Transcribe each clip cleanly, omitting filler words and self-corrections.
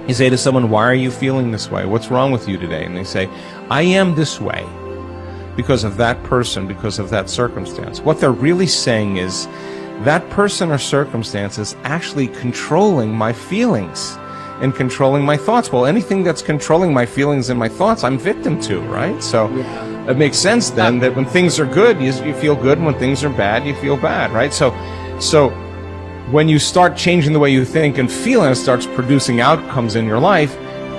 You say to someone, why are you feeling this way? What's wrong with you today? And they say, I am this way because of that person, because of that circumstance. What they're really saying is, that person or circumstance is actually controlling my feelings and controlling my thoughts. Well, anything that's controlling my feelings and my thoughts, I'm victim to, right? So it makes sense then that when things are good, you feel good, and when things are bad, you feel bad, right? So when you start changing the way you think and feel, and it starts producing outcomes in your life,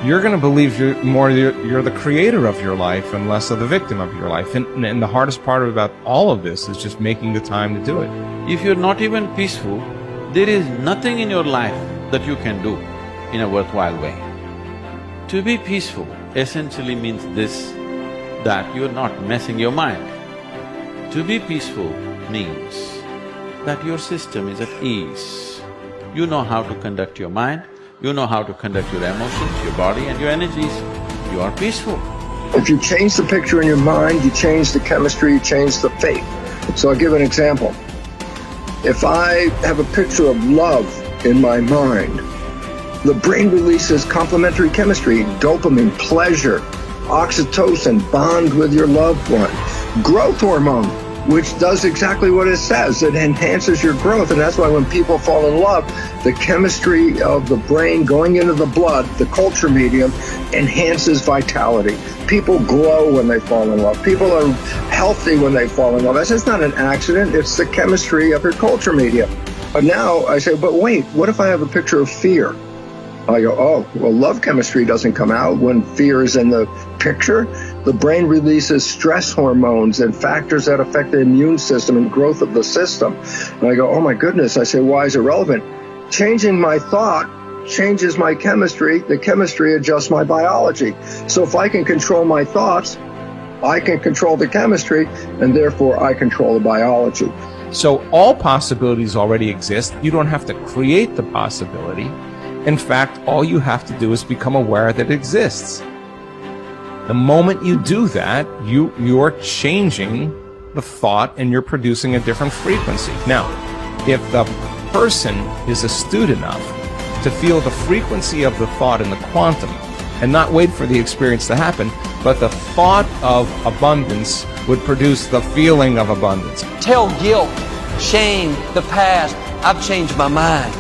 you're going to believe you're the creator of your life and less of the victim of your life. And the hardest part about all of this is just making the time to do it. If you're not even peaceful, there is nothing in your life that you can do in a worthwhile way. To be peaceful essentially means this, that you're not messing your mind. To be peaceful means that your system is at ease. You know how to conduct your mind, you know how to conduct your emotions, your body and your energies. You are peaceful. If you change the picture in your mind, you change the chemistry, you change the fate. So I'll give an example. If I have a picture of love in my mind, the brain releases complementary chemistry, dopamine, pleasure, oxytocin, bond with your loved one, growth hormone, which does exactly what it says. It enhances your growth, and that's why when people fall in love, the chemistry of the brain going into the blood, the culture medium, enhances vitality. People glow when they fall in love. People are healthy when they fall in love. That's not an accident. It's the chemistry of your culture medium. But now I say, but wait, what if I have a picture of fear? I go, oh, well, love chemistry doesn't come out when fear is in the picture. The brain releases stress hormones and factors that affect the immune system and growth of the system. And I go, oh my goodness. I say, why is it relevant? Changing my thought changes my chemistry. The chemistry adjusts my biology. So if I can control my thoughts, I can control the chemistry, and therefore I control the biology. So all possibilities already exist. You don't have to create the possibility. In fact, all you have to do is become aware that it exists. The moment you do that, you're changing the thought and you're producing a different frequency. Now, if the person is astute enough to feel the frequency of the thought in the quantum and not wait for the experience to happen, but the thought of abundance would produce the feeling of abundance. Tell guilt, shame, the past, I've changed my mind.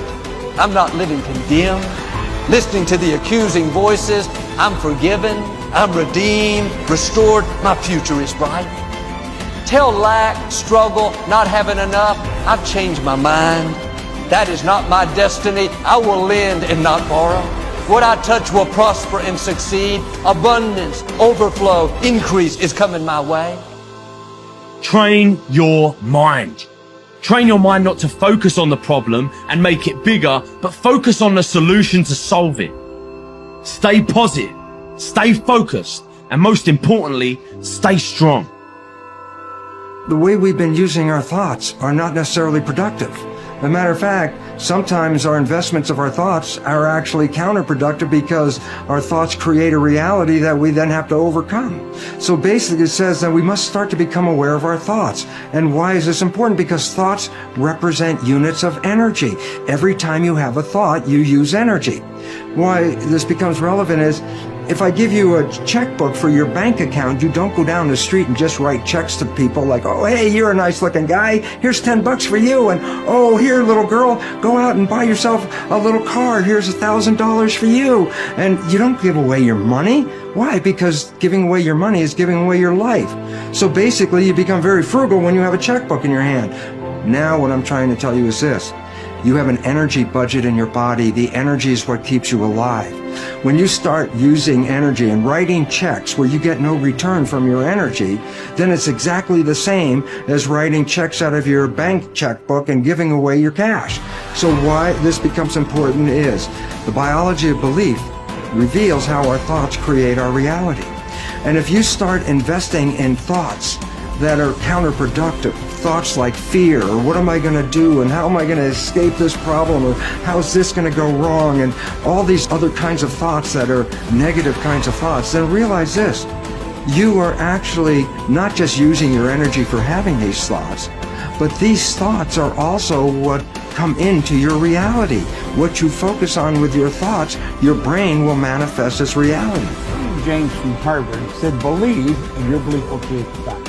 I'm not living condemned. Listening to the accusing voices, I'm forgiven, I'm redeemed, restored, my future is bright. Tell lack, struggle, not having enough, I've changed my mind. That is not my destiny. I will lend and not borrow. What I touch will prosper and succeed. Abundance, overflow, increase is coming my way. Train your mind. Train your mind not to focus on the problem and make it bigger, but focus on the solution to solve it. Stay positive, stay focused, and most importantly, stay strong. The way we've been using our thoughts are not necessarily productive. As a matter of fact, sometimes our investments of our thoughts are actually counterproductive because our thoughts create a reality that we then have to overcome. So basically it says that we must start to become aware of our thoughts. And why is this important? Because thoughts represent units of energy. Every time you have a thought, you use energy. Why this becomes relevant is, if I give you a checkbook for your bank account, you don't go down the street and just write checks to people like, oh, hey, you're a nice looking guy. Here's $10 for you. And, oh, here, little girl, go out and buy yourself a little car. Here's $1,000 for you. And you don't give away your money. Why? Because giving away your money is giving away your life. So basically, you become very frugal when you have a checkbook in your hand. Now what I'm trying to tell you is this. You have an energy budget in your body. The energy is what keeps you alive. When you start using energy and writing checks where you get no return from your energy, then it's exactly the same as writing checks out of your bank checkbook and giving away your cash. So why this becomes important is the biology of belief reveals how our thoughts create our reality. And if you start investing in thoughts that are counterproductive, thoughts like fear, or what am I going to do, and how am I going to escape this problem, or how's this going to go wrong, and all these other kinds of thoughts that are negative kinds of thoughts, then realize this. You are actually not just using your energy for having these thoughts, But these thoughts are also what come into your reality. What you focus on with your thoughts, your brain will manifest as reality. James from Harvard said, believe and your belief will create the fact.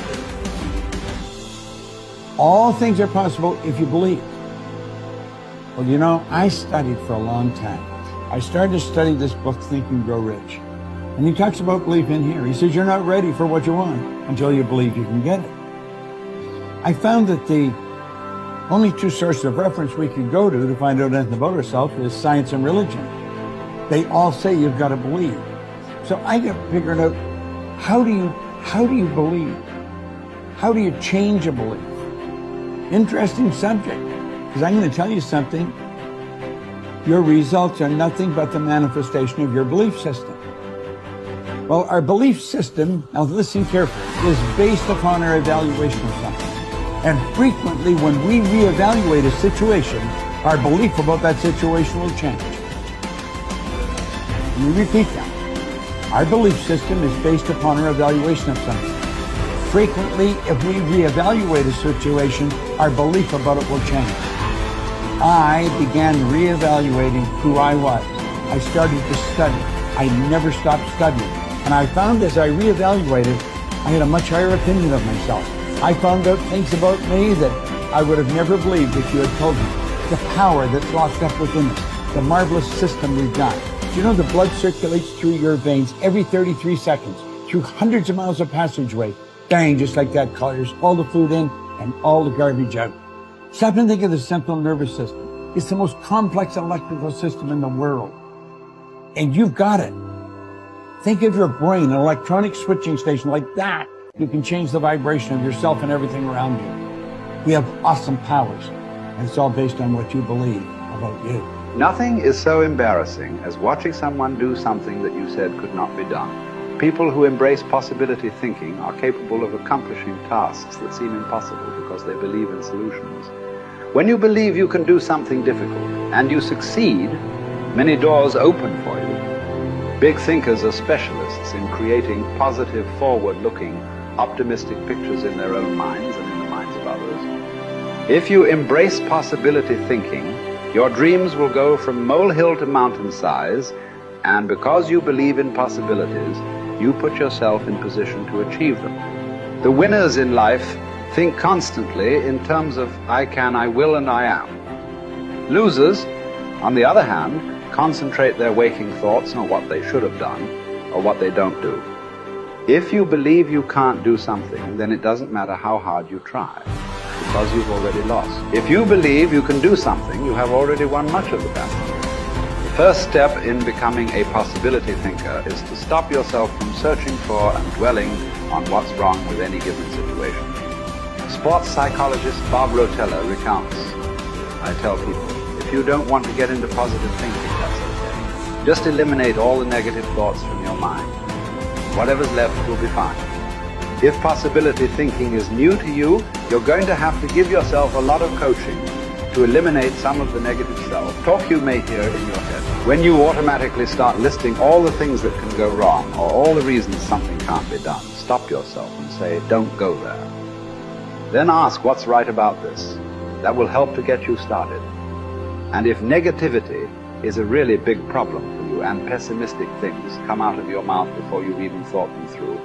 All things are possible if you believe. Well, you know, I studied for a long time. I started to study this book, Think and Grow Rich. And he talks about belief in here. He says you're not ready for what you want until you believe you can get it. I found that the only two sources of reference we could go to find out anything about ourselves is science and religion. They all say you've got to believe. So I got figured out, how do you believe? How do you change a belief? Interesting subject, because I'm going to tell you something. Your results are nothing but the manifestation of your belief system. Well, our belief system, now listen carefully, is based upon our evaluation of something. And frequently when we reevaluate a situation, our belief about that situation will change. Let me repeat that. Our belief system is based upon our evaluation of something. Frequently, if we reevaluate a situation, our belief about it will change. I began reevaluating who I was. I started to study. I never stopped studying. And I found as I reevaluated, I had a much higher opinion of myself. I found out things about me that I would have never believed if you had told me. The power that's locked up within us, the marvelous system we've got. Do you know the blood circulates through your veins every 33 seconds, through hundreds of miles of passageway? Bang, just like that, colors all the food in and all the garbage out. Stop and think of the central nervous system. It's the most complex electrical system in the world. And you've got it. Think of your brain, an electronic switching station like that. You can change the vibration of yourself and everything around you. We have awesome powers, and it's all based on what you believe about you. Nothing is so embarrassing as watching someone do something that you said could not be done. People who embrace possibility thinking are capable of accomplishing tasks that seem impossible because they believe in solutions. When you believe you can do something difficult and you succeed, many doors open for you. Big thinkers are specialists in creating positive, forward-looking, optimistic pictures in their own minds and in the minds of others. If you embrace possibility thinking, your dreams will go from molehill to mountain size, and because you believe in possibilities, you put yourself in position to achieve them. The winners in life think constantly in terms of I can, I will, and I am. Losers, on the other hand, concentrate their waking thoughts on what they should have done or what they don't do. If you believe you can't do something, then it doesn't matter how hard you try, because you've already lost. If you believe you can do something, you have already won much of the battle. The first step in becoming a possibility thinker is to stop yourself from searching for and dwelling on what's wrong with any given situation. Sports psychologist Bob Rotella recounts, I tell people, if you don't want to get into positive thinking, that's okay. Just eliminate all the negative thoughts from your mind. Whatever's left will be fine. If possibility thinking is new to you, you're going to have to give yourself a lot of coaching to eliminate some of the negative self-talk you may hear in your head. When you automatically start listing all the things that can go wrong or all the reasons something can't be done, stop yourself and say, don't go there. Then ask what's right about this. That will help to get you started. And if negativity is a really big problem for you and pessimistic things come out of your mouth before you've even thought them through,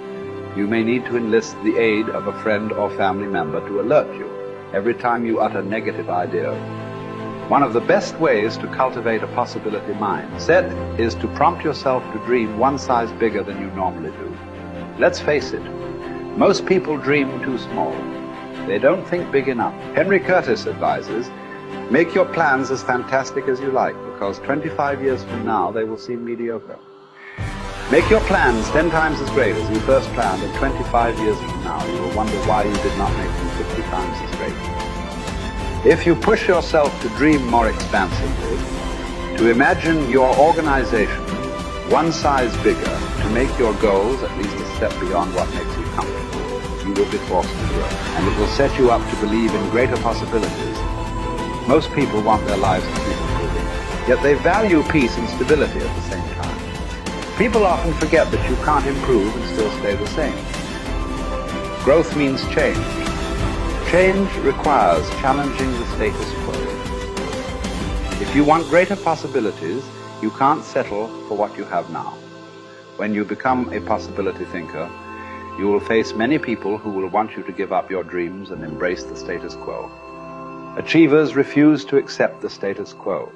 you may need to enlist the aid of a friend or family member to alert you every time you utter negative ideas. One of the best ways to cultivate a possibility mindset is to prompt yourself to dream one size bigger than you normally do. Let's face it, most people dream too small. They don't think big enough. Henry Curtis advises, make your plans as fantastic as you like, because 25 years from now they will seem mediocre. Make your plans 10 times as great as you first planned, and 25 years from now you will wonder why you did not make them 50 times as great. If you push yourself to dream more expansively, to imagine your organization one size bigger, to make your goals at least a step beyond what makes you comfortable, you will be forced to grow, and it will set you up to believe in greater possibilities. Most people want their lives to keep improving, yet they value peace and stability at the same time. People often forget that you can't improve and still stay the same. Growth means change. Change requires challenging the status quo. If you want greater possibilities, you can't settle for what you have now. When you become a possibility thinker, you will face many people who will want you to give up your dreams and embrace the status quo. Achievers refuse to accept the status quo.